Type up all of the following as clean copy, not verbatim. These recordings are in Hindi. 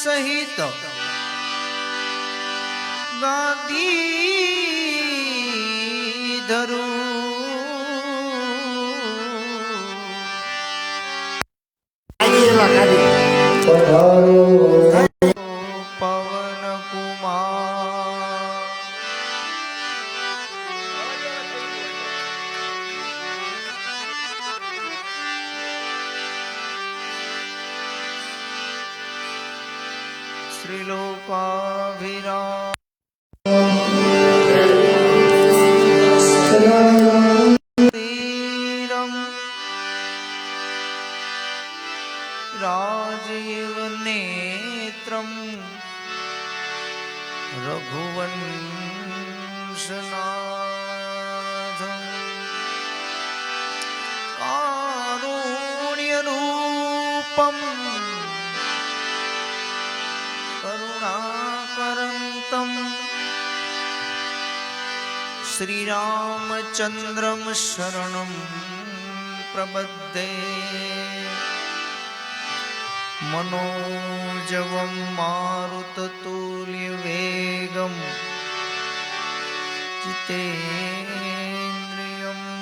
સહિત ગાદી ધરું પવન કુમાર શ્રીલોકાભિરામ राजीव नेत्रम रघुवंशनाथं कारुण्यरूपं करुणाकरन्तं श्रीरामचन्द्रं शरणं प्रपद्ये मनोजवं मारुततुल्यवेगं जितेन्द्रियं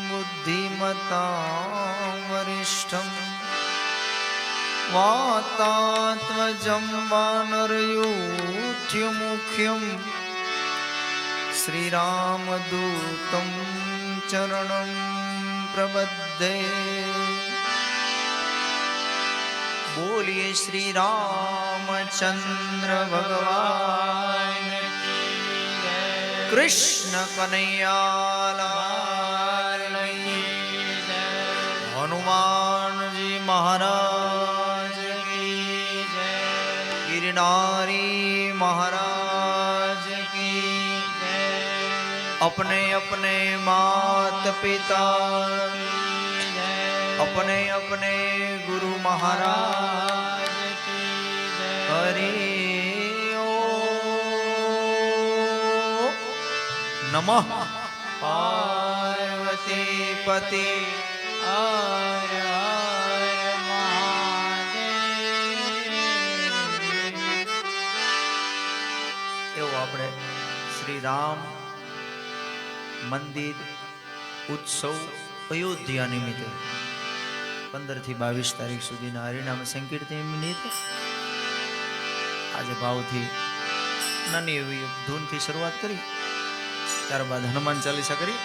बुद्धिमतां वरिष्ठं वातात्मजं वानरयूथ्यमुख्यं श्रीरामदूतं चरणं प्रपद्ये बोलिए श्री रामचंद्र भगवान की जय। कृष्ण कन्हैयालाल की जय। हनुमान जी महाराज की जय। गिरनारी महाराज की जय। अपने अपने मात पिता अपने अपने गुरु महाराज की जय। हरि ओम नमः पार्वती पति हर हर महादेव। एवं આપણે શ્રી રામ મંદિર ઉત્સવ અયોધ્યા નિમિત્તે 15 થી 22 તારીખ સુધીના હરિનામ સંકીર્તન નિમિત્તે આજે ભાવથી નાની એવી ધૂનથી શરૂઆત કરી, ત્યારબાદ હનુમાન ચાલીસા કરી.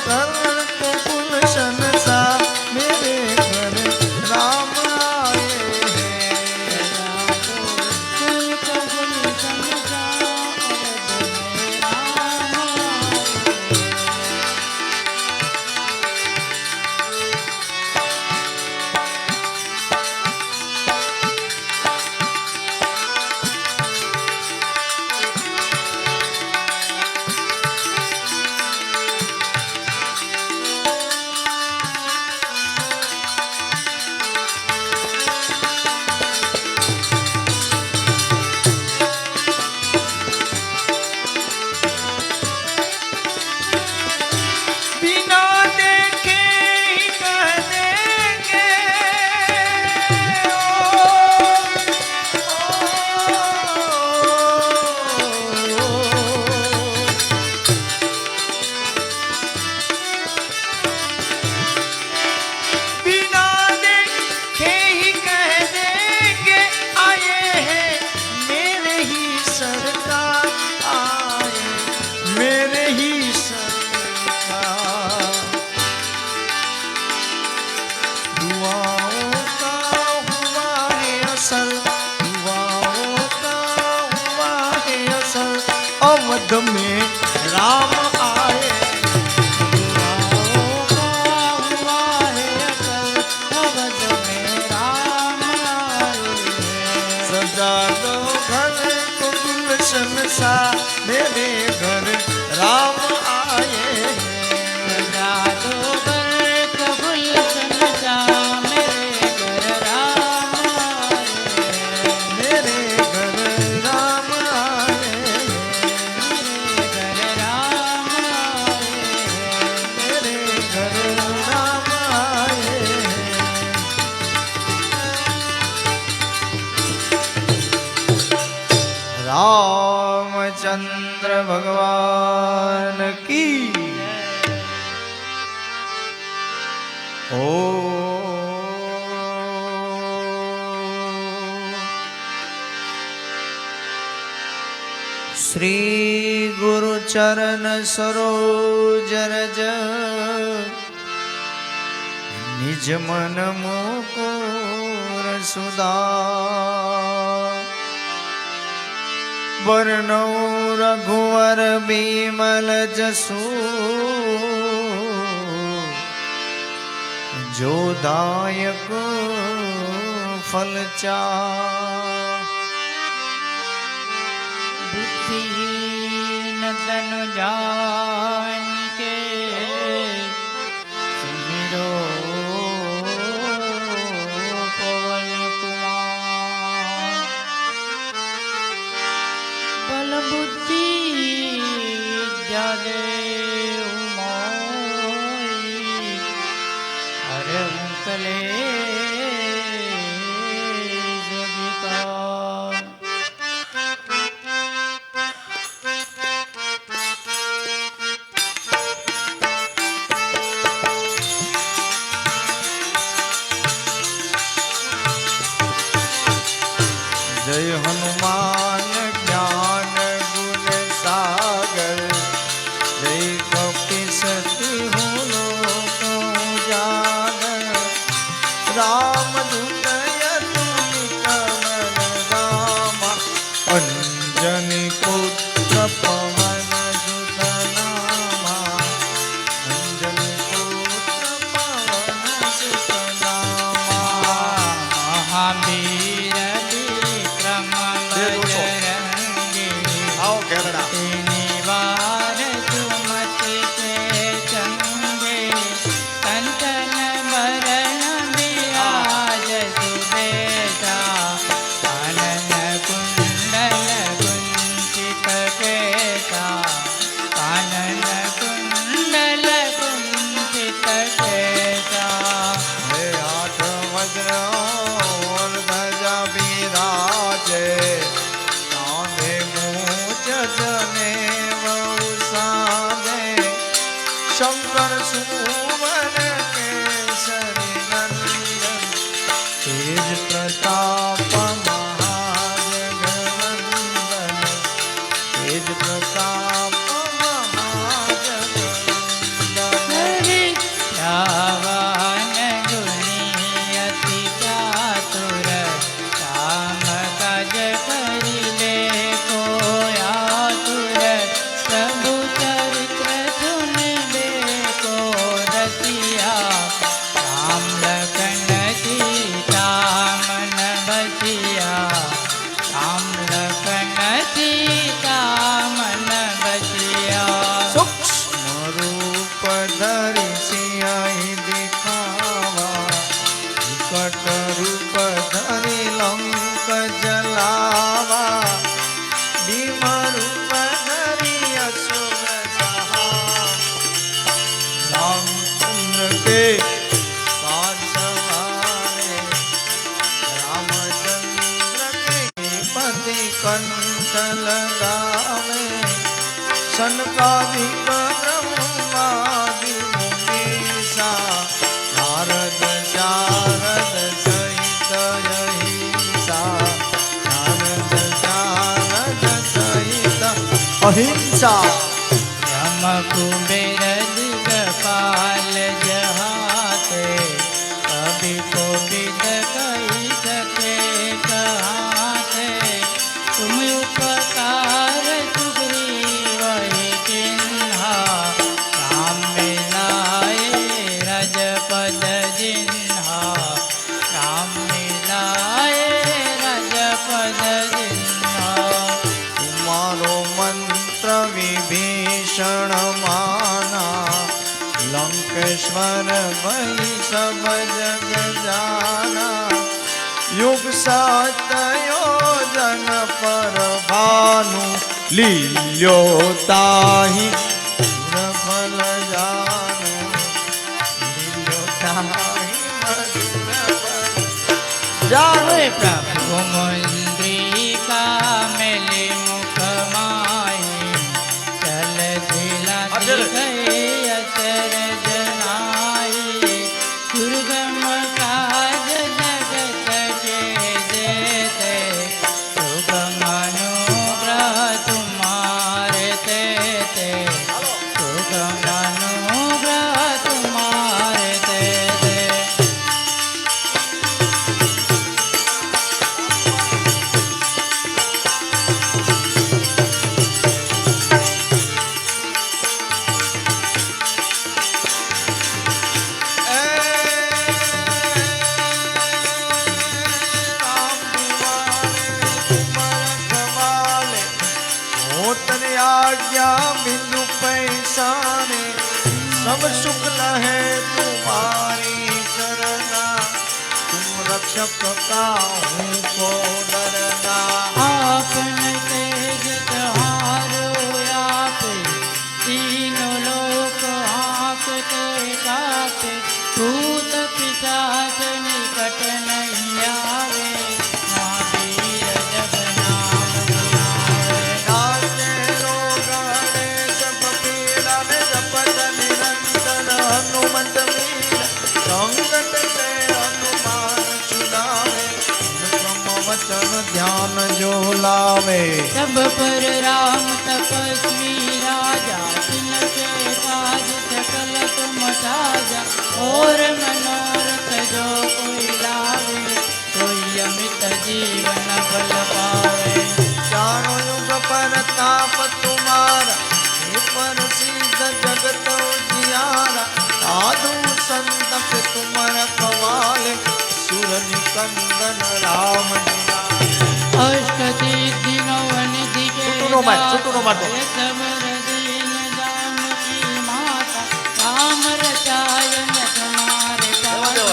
घर को गुलशन सा मेरे घर राम आए हैं। बिना देखे ही कह देंगे बिना देखे ही कह देंगे आए हैं मेरे ही सरकार आए मेरे ही सरकार। दुआओं का हुआ है असर दुआओं का हुआ है असर अवध में राम आए। दुआओं का हुआ है असर अवध में राम आए। सजा दो घर को गुलशन सा मेरे घर राम आए हैं। सजा दो घर को गुलशन सा मेरे घर राम आए हैं। मेरे घर राम आए हैं। मेरे घर राम आए हैं। मेरे घर राम आए हैं। रामचंद्र भगवान की ओ श्री गुरु चरण सरोज रज निज मन मुकुर सुधा वर्णौ रघुवर बिमल जसु जो दायक फल चा। बुद्धिहीन तनु जानिके सुमिरो पवन कुमार। बल बुद्धि विद्या देहु मोहि हरहु कलेश विकार। जय हनुमान ज्ञान गुण सागर जय कपीस तिहु लोक उजागर। रामदूत यदुमित मन रामा अंजनी पुत्र पवन सुत नामा। अंजनी पुत्र पवन सुत नामा। महावीर विक्रम बजरंगी आओ केरला निवार सुमति के संगे कंचन बरन बिराज सुबेसा। कानन कुंडल कुंचित केसा कानन कुंडल कुंचित केसा। हे हाथ वज्र और ध्वजा विराजे कांधे मूंछ जनेऊ साजे। शंकर सुवन केसरी नंदन तेज प्रताप महाजगवंदन। तेज प्रताप महाजगवंदन। के काज सवारे रामचंद्र के पति कंठ लगावे सनकादिक ब्रह्मादि मुनीसा नारद शारद सहित अहिंसा नारद शारद सहित अहिंसा यम कुबेर दिगपाल जहाते कभी को विद कही सके कहाते तुम उपकार सुग्रीव ही किन्हा राम मिलाए रजपद जिन्हा राम मिलाए रजपद जिन्हा तुम्हारो मंत्र विभीषण माना लंकेश्वर भई सब जग जाना युग सात योजन पर भानु लील्यो ताहि फल जानु लील्यो ताहि मधुर फल जानु ओए प्रभु मुंद्रिका मेले मुख माई चल दिला गए अचर जनाई दुर्गम काज जगत के देते सुगम अनुग्रह तुम्हारे तेते सुगम अनुग्रह तुम्हारे तेते आज्ञा बिंदु पैसाने सब शुक्ल है तुम्हारी शरणा तुम रक्षक का हूँ को डरना आपन तेज त्योहारो आपे तीनों लोक हाँकते कापे भूत पिशाच निकट नहीं आवे महावीर जब नाम सुनावे नाचे रोग हरे सब पीड़ा में जपत निरंतर हनुमंत मीर संकट से हनुमान छुड़ावे ब्रह्म वचन ध्यान जो लावे सब पर राम तपस्वी राजा तिनके काज सकल तुम साजा और मनोरथ जो कोई लावे कोई अमित जीवन फल पावे चारों युग पर ताप तुम्हारा हे पर सिद्ध जगत उजियारा साधु संत पे तुम रखवाले सुर निकंदन राम दुलारे अष्ट सिद्धि नव निधि के छुट्टू नो मत दो। समर दीन जानकी माता राम रसायन तुम्हारे पासा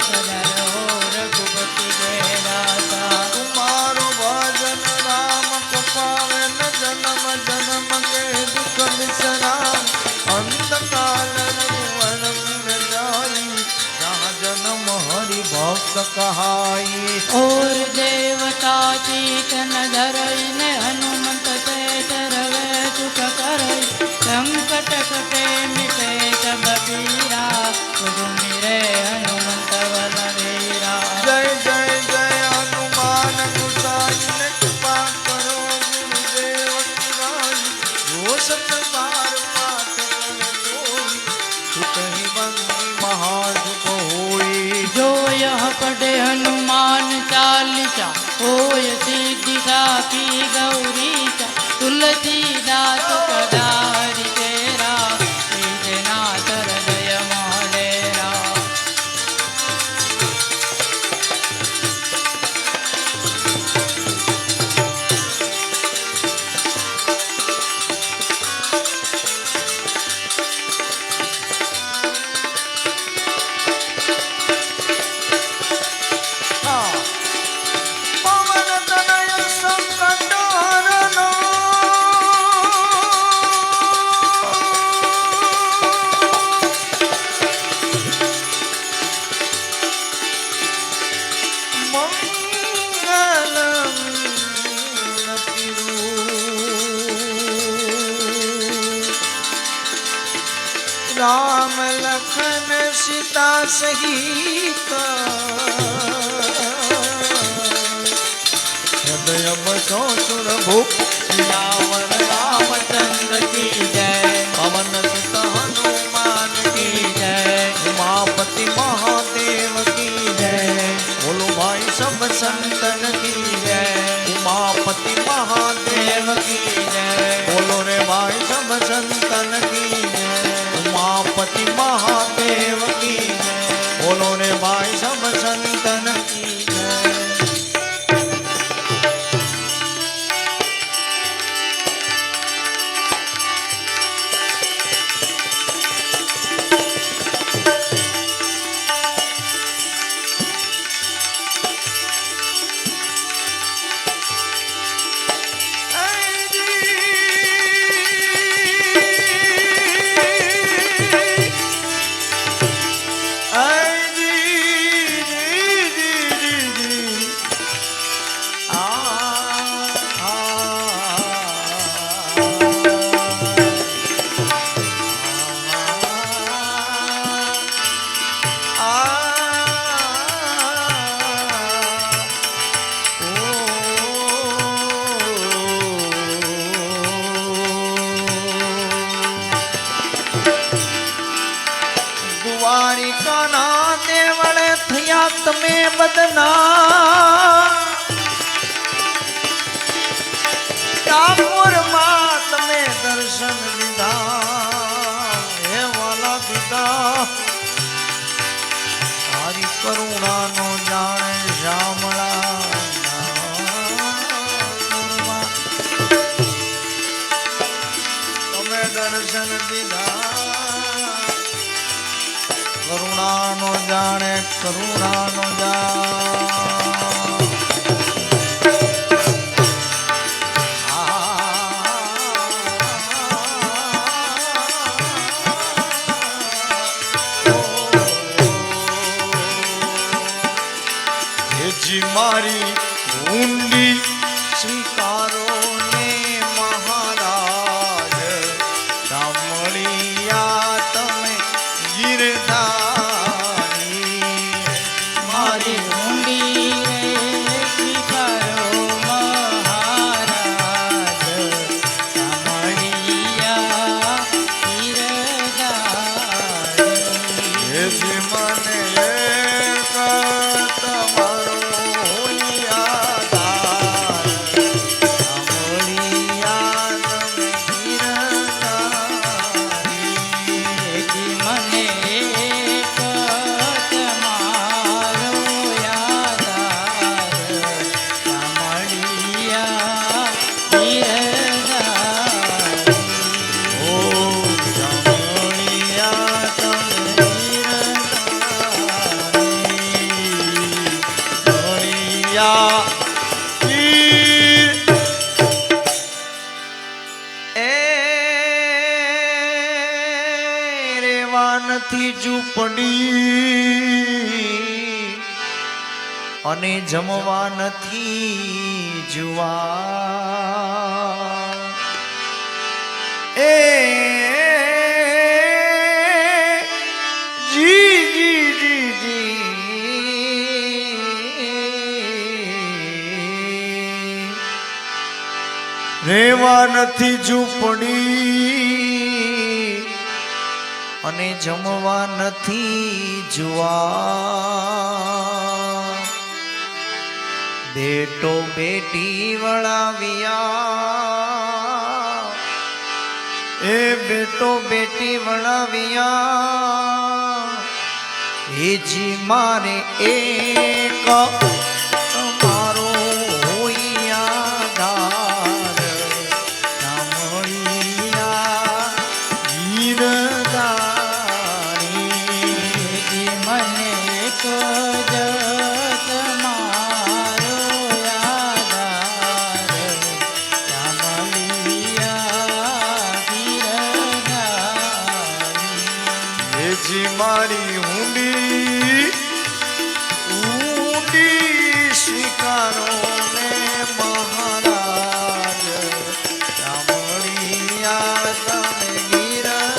सदर हो रघुपति के दाता तुम्हारो भजन राम को पावे न जन्म जन्म के दुख बिसराम अंतकाल रघुवर पुर जाई जहाँ जन्म हरि भक्त कहाई और देवता चीतन धरइन हनुमंत से तरवे सुख करई संकट कटे मिटे सब पीरा सुमिरे हनुमंत बलवीरा जय जय जय हनुमान गोसाई ने कृपा करो गुरुदेव सुनाई जो सत बार पाठ करे कोई सुत ही बंदी महासुख होई जो यह पढ़े हनुमान चालीसा होय सिद्धि साखी गौरीचा तुलसीदास सदा हरि तेरा नाथ हृदय मोहलेरा पवन तनय संकट हरनो લખન સીતા સહિત હૃદય બસો સુર ભૂપ સિયાવર રામચંદ્ર કી જય પવન સુત હનુમાન કી જય ઉમાપતિ મહાદેવ કી જય બોલો ભાઈ સબ સંતન કી જય ઉમાપતિ મહાદેવ કી જય બોલો રે ભાઈ સબ સંતન કી જય ઉમાપતિ મહાદેવ કી જય બોલો રે ભાઈ સબ સંતન કી જય દ્વારિકાના દેવળે થયા તમે બદના ડાકોરમાં તમે દર્શન દીધા હે વાલા દીધા તારી કરુણાનો જાણે શામળા તમે દર્શન દીધા કરુણાનો જાણે કરુણાનો જી મારી ઊંડી સ્વીકારો ને મહારાજ સાંભળિયા તમે ગીરધારી મારી ઊંડી રે સ્વીકારો મહારાજ સાંભળિયા ગીરધારી હે જી મને એક તમારો યાદ સાંભળિયા તમે ગીરધારી જી મને એક તમારો યાદ સાંભળિયા ગીરધારી ઓ સાંભળિયા તમે ગીરધારી રેવા નથી ઝૂંપડી અને જમવા નથી જુવા એ જી જી જી જી રેવા નથી ઝૂંપડી અને જમવા નથી જુવા બેટો બેટી વળાવ્યા એ બેટો બેટી વળાવ્યા એ જી મારે એક તમારો યાદાર સાંભળિયા ગીરધારી જી મને એક જ તમારો યાદાર સાંભળિયા ગીરધારી એ જી મારી ઊંડી ઊંડી સ્વીકારો ને મહારાજ સાંભળિયા તમે ગીરધારી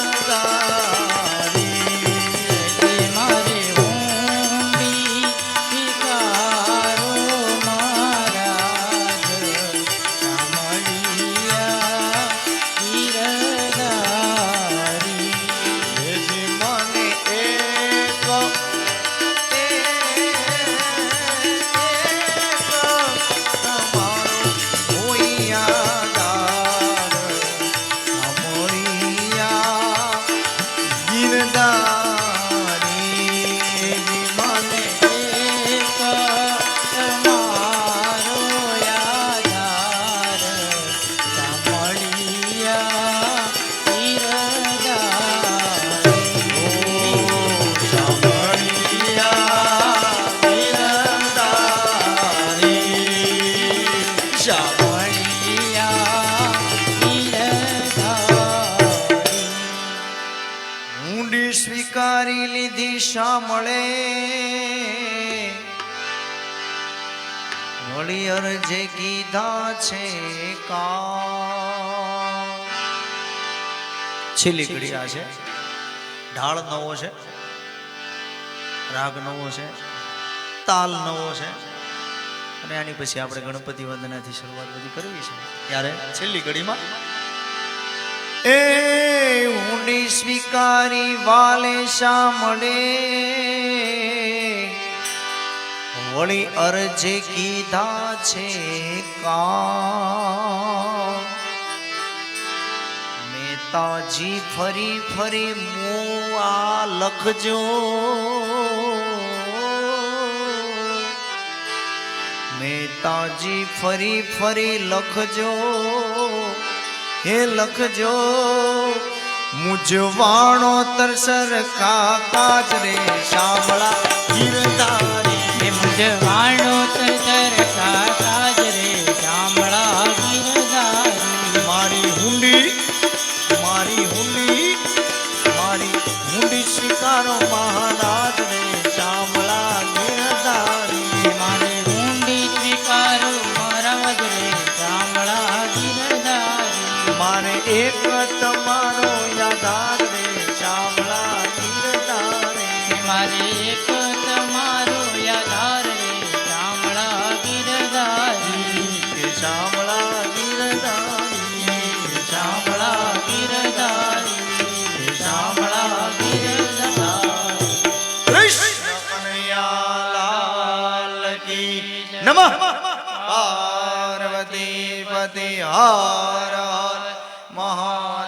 સ્વીકારી લીધી સાંભળે વળી અરજે કીધા છે કા છેલ્લી ઘડી આ છે ઢાળ નવો છે રાગ નવો છે તાલ નવો છે અને આની પછી આપણે ગણપતિ વંદનાથી શરૂઆત બધી કરવી છે ત્યારે છેલ્લી ઘડીમાં એ ઊંડી સ્વીકારી વાલે સાંભળે વળી અરજે કીધા છે કા મેતાજી ફરી ફરી મુઆ લખજો મેતાજી ફરી ફરી લખજો હે લખજો મુજવાણો તરસર કાકાજ રે શામળા ગીરધારી હે મુજવાણો તર કાકાજ રે શામળા ગીરધારી મારી હુંડી સ્વીકારો મહારાજ રે શામળા ગીરધારી મારે ઊંડી સ્વીકારો મહારાજ રે શામળા ગીરધારી મારે એક તમારો યાદાર રે શામળા ગીરધારી મારે એક તમારો યાદાર રે શામળા ગીરધારી કે શામળા ગીરધારી શામળા ગીરધારી શામળા ગીરધારી કૃષ્ણ કનૈયા લાલ કી નમઃ પાર્વતી પતિ હર હર મહા